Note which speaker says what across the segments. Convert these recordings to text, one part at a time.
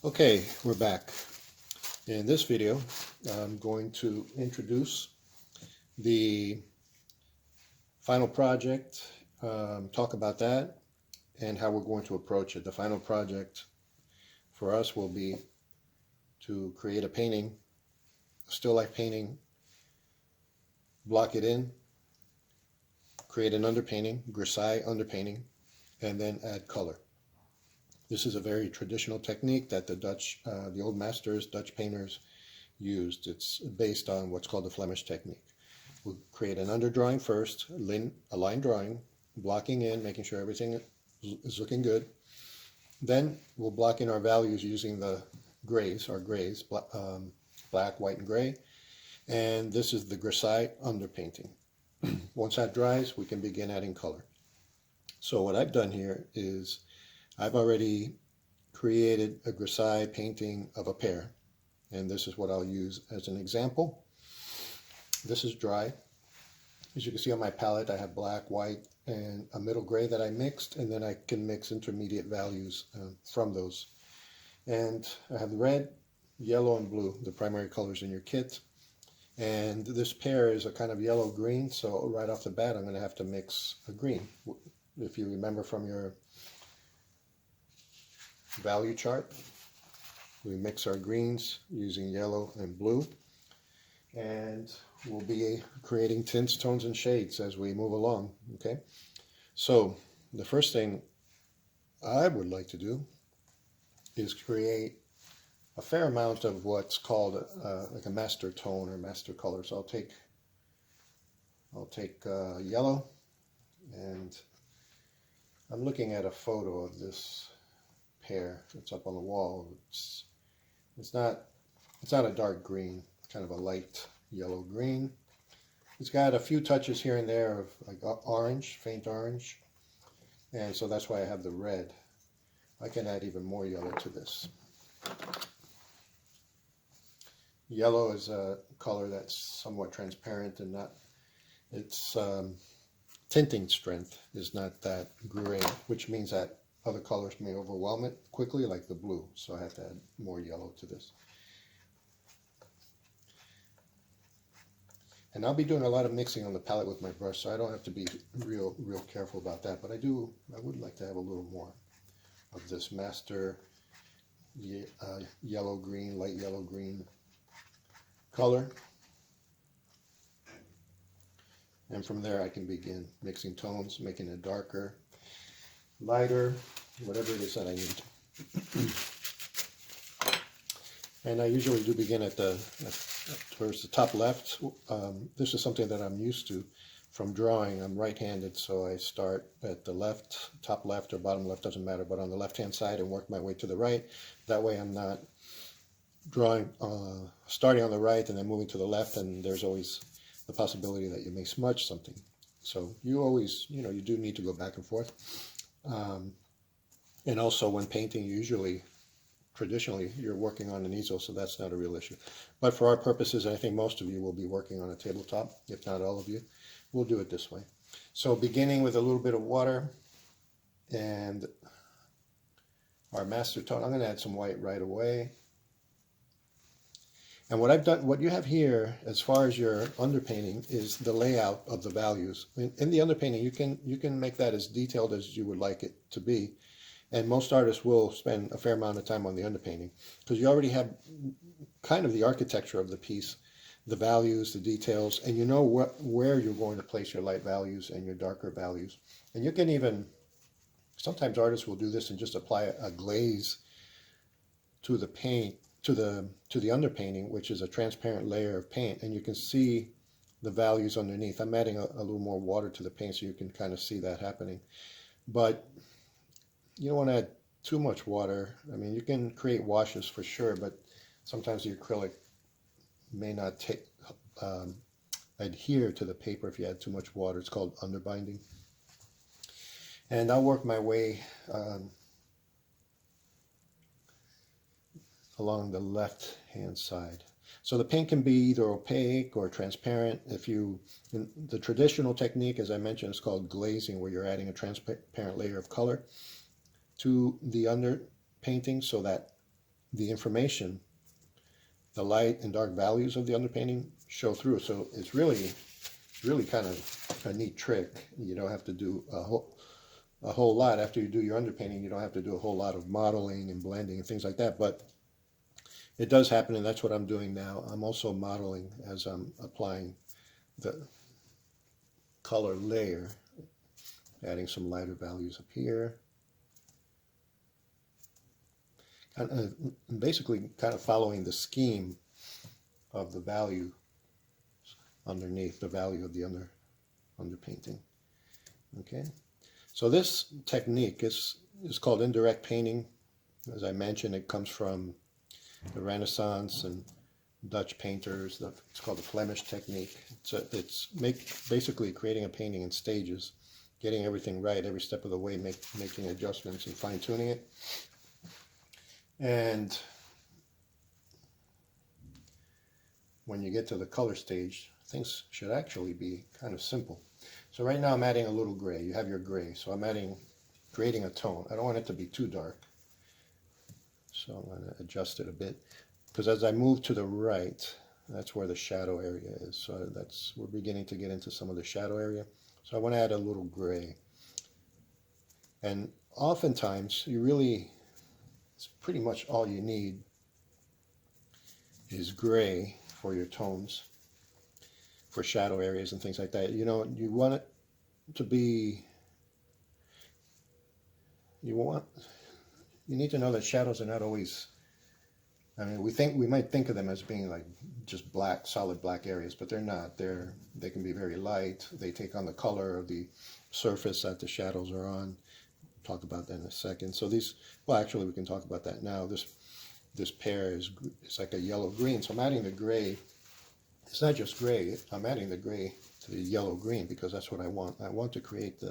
Speaker 1: Okay, we're back. In this video, I'm going to introduce the final project, talk about that, and how we're going to approach it. The final project for us will be to create a painting, a still life painting, block it in, create an underpainting, Grisaille underpainting, and then add color. This is a very traditional technique that the old masters, Dutch painters, used. It's based on what's called the Flemish technique. We'll create an underdrawing first, a line drawing, blocking in, making sure everything is looking good. Then we'll block in our values using the grays, black, white, and gray. And this is the Grisaille underpainting. Once that dries, we can begin adding color. So what I've done here is I've already created a Grisaille painting of a pear, and this is what I'll use as an example. This is dry. As you can see on my palette, I have black, white, and a middle gray that I mixed, and then I can mix intermediate values from those. And I have red, yellow, and blue, the primary colors in your kit. And this pear is a kind of yellow-green, so right off the bat, I'm going to have to mix a green. If you remember from your value chart, we mix our greens using yellow and blue, and we'll be creating tints, tones, and shades as we move along. Okay, so the first thing I would like to do is create a fair amount of what's called like a master tone or master color. So I'll take yellow, and I'm looking at a photo of this pear. It's up on the wall. It's not a dark green, kind of a light yellow green. It's got a few touches here and there of like orange, faint orange, and so that's why I have the red. I can add even more yellow to this. Yellow is a color that's somewhat transparent and not, its tinting strength is not that great, which means that other colors may overwhelm it quickly, like the blue, so I have to add more yellow to this. And I'll be doing a lot of mixing on the palette with my brush, so I don't have to be real careful about that, but I would like to have a little more of this master yellow-green, light yellow-green color. And from there I can begin mixing tones, making it darker, lighter, whatever it is that I need. And I usually do begin towards the top left. This is something that I'm used to from drawing. I'm right-handed, so I start at the left, top left or bottom left, doesn't matter, but on the left-hand side and work my way to the right. That way I'm not drawing, starting on the right and then moving to the left, and there's always the possibility that you may smudge something. So you always, you do need to go back and forth. And also when painting, traditionally, you're working on an easel, so that's not a real issue. But for our purposes, I think most of you will be working on a tabletop, if not all of you. We'll do it this way. So beginning with a little bit of water and our master tone, I'm going to add some white right away. And what you have here, as far as your underpainting, is the layout of the values. In the underpainting, you can make that as detailed as you would like it to be. And most artists will spend a fair amount of time on the underpainting because you already have kind of the architecture of the piece, the values, the details, and you know where you're going to place your light values and your darker values. And you can even, sometimes artists will do this and just apply a glaze to the paint, to the underpainting, which is a transparent layer of paint, and you can see the values underneath. I'm adding a little more water to the paint so you can kind of see that happening. But you don't want to add too much water. I mean, you can create washes for sure, but sometimes the acrylic may not adhere to the paper if you add too much water. It's called underbinding. And I'll work my way along the left-hand side. So the paint can be either opaque or transparent. The traditional technique, as I mentioned, is called glazing, where you're adding a transparent layer of color to the underpainting so that the information, the light and dark values of the underpainting show through. So it's really kind of a neat trick. You don't have to do a whole lot after you do your underpainting. You don't have to do a whole lot of modeling and blending and things like that, but it does happen, and that's what I'm doing now. I'm also modeling as I'm applying the color layer, adding some lighter values up here. Basically kind of following the scheme of the value underneath, the value of the underpainting. Okay, so this technique is called indirect painting. As I mentioned, it comes from the Renaissance and Dutch painters. It's called the Flemish technique. It's basically creating a painting in stages, getting everything right every step of the way, making adjustments and fine-tuning it. And when you get to the color stage, things should actually be kind of simple. So right now I'm adding a little gray. You have your gray. So I'm creating a tone. I don't want it to be too dark. So I'm going to adjust it a bit. Because as I move to the right, that's where the shadow area is. So we're beginning to get into some of the shadow area. So I want to add a little gray. And oftentimes, it's pretty much all you need is gray for your tones, for shadow areas and things like that. You know, you want it to be, you need to know that shadows are not always, I mean, we might think of them as being like just black, solid black areas, but they're not. They can be very light. They take on the color of the surface that the shadows are on. We'll talk about that in a second. So well, actually we can talk about that now. This pair is like a yellow-green. So I'm adding the gray. It's not just gray. I'm adding the gray to the yellow-green because that's what I want. I want to create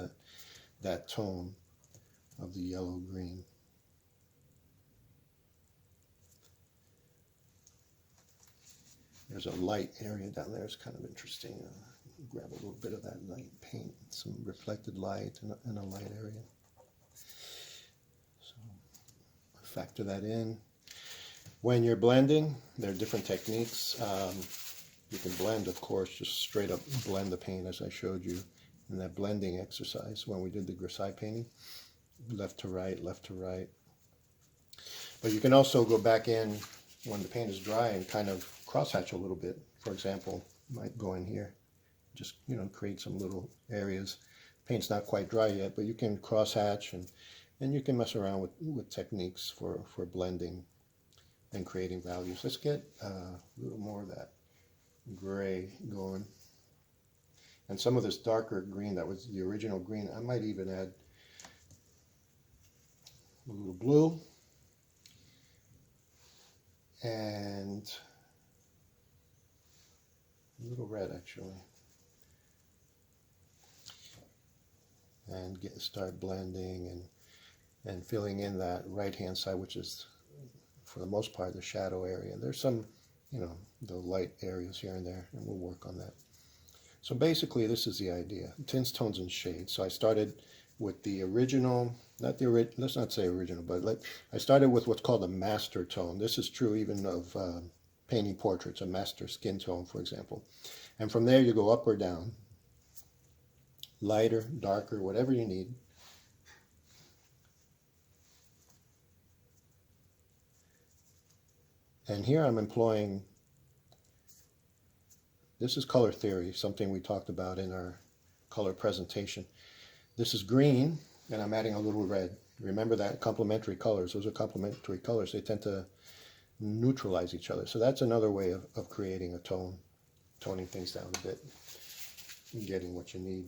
Speaker 1: that tone of the yellow-green. There's a light area down there. It's kind of interesting. Grab a little bit of that light paint, some reflected light in a light area. So factor that in. When you're blending, there are different techniques. You can blend, of course, just straight up blend the paint as I showed you in that blending exercise when we did the Grisaille painting. Left to right, left to right. But you can also go back in when the paint is dry and kind of crosshatch a little bit. For example, might go in here, just create some little areas. Paint's not quite dry yet, but you can crosshatch and you can mess around with techniques for blending and creating values. Let's get a little more of that gray going. And some of this darker green that was the original green, I might even add a little blue and a little red actually. And start blending and filling in that right hand side, which is for the most part the shadow area. There's some, the light areas here and there, and we'll work on that. So basically this is the idea, tints, tones, and shades. So I started with the original, let's not say original, but I started with what's called a master tone. This is true even of painting portraits, a master skin tone, for example. And from there you go up or down, lighter, darker, whatever you need. And here I'm employing, this is color theory, something we talked about in our color presentation. This is green, and I'm adding a little red. Remember that complementary colors, those are complementary colors. They tend to neutralize each other. So that's another way of creating a tone, toning things down a bit and getting what you need.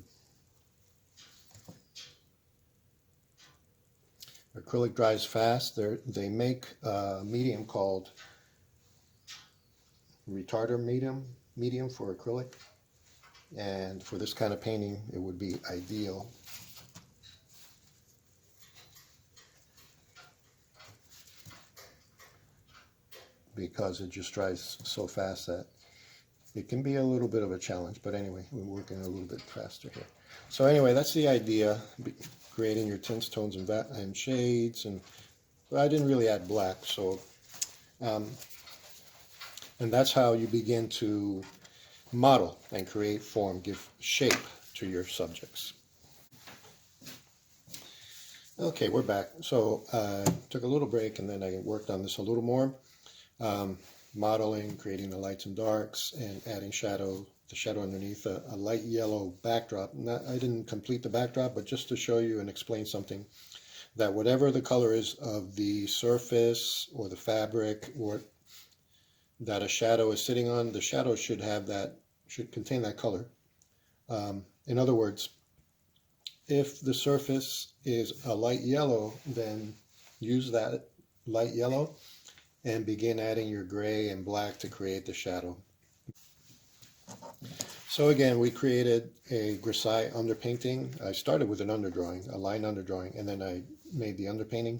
Speaker 1: Acrylic dries fast. They make a medium called retarder medium for acrylic, and for this kind of painting it would be ideal. Because it just dries so fast that it can be a little bit of a challenge, but anyway, we're working a little bit faster here. So anyway, that's the idea, creating your tints, tones, and shades. And I didn't really add black, so And that's how you begin to model and create form, give shape to your subjects. Okay, we're back. So took a little break and then I worked on this a little more. Modeling, creating the lights and darks, and adding shadow, the shadow underneath a light yellow backdrop. I didn't complete the backdrop, but just to show you and explain something, that whatever the color is of the surface or the fabric or that a shadow is sitting on, the shadow should have that, should contain that color. In other words, if the surface is a light yellow, then use that light yellow and begin adding your gray and black to create the shadow. So again, we created a Grisaille underpainting. I started with an underdrawing, a line underdrawing, and then I made the underpainting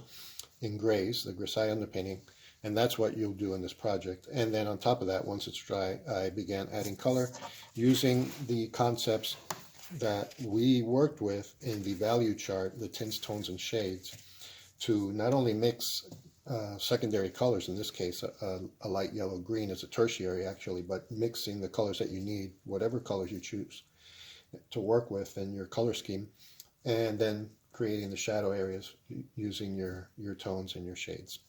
Speaker 1: in grays, the Grisaille underpainting, and that's what you'll do in this project. And then on top of that, once it's dry, I began adding color using the concepts that we worked with in the value chart, the tints, tones, and shades, to not only mix secondary colors, in this case a light yellow green is a tertiary actually, but mixing the colors that you need, whatever colors you choose to work with in your color scheme, and then creating the shadow areas using your tones and your shades.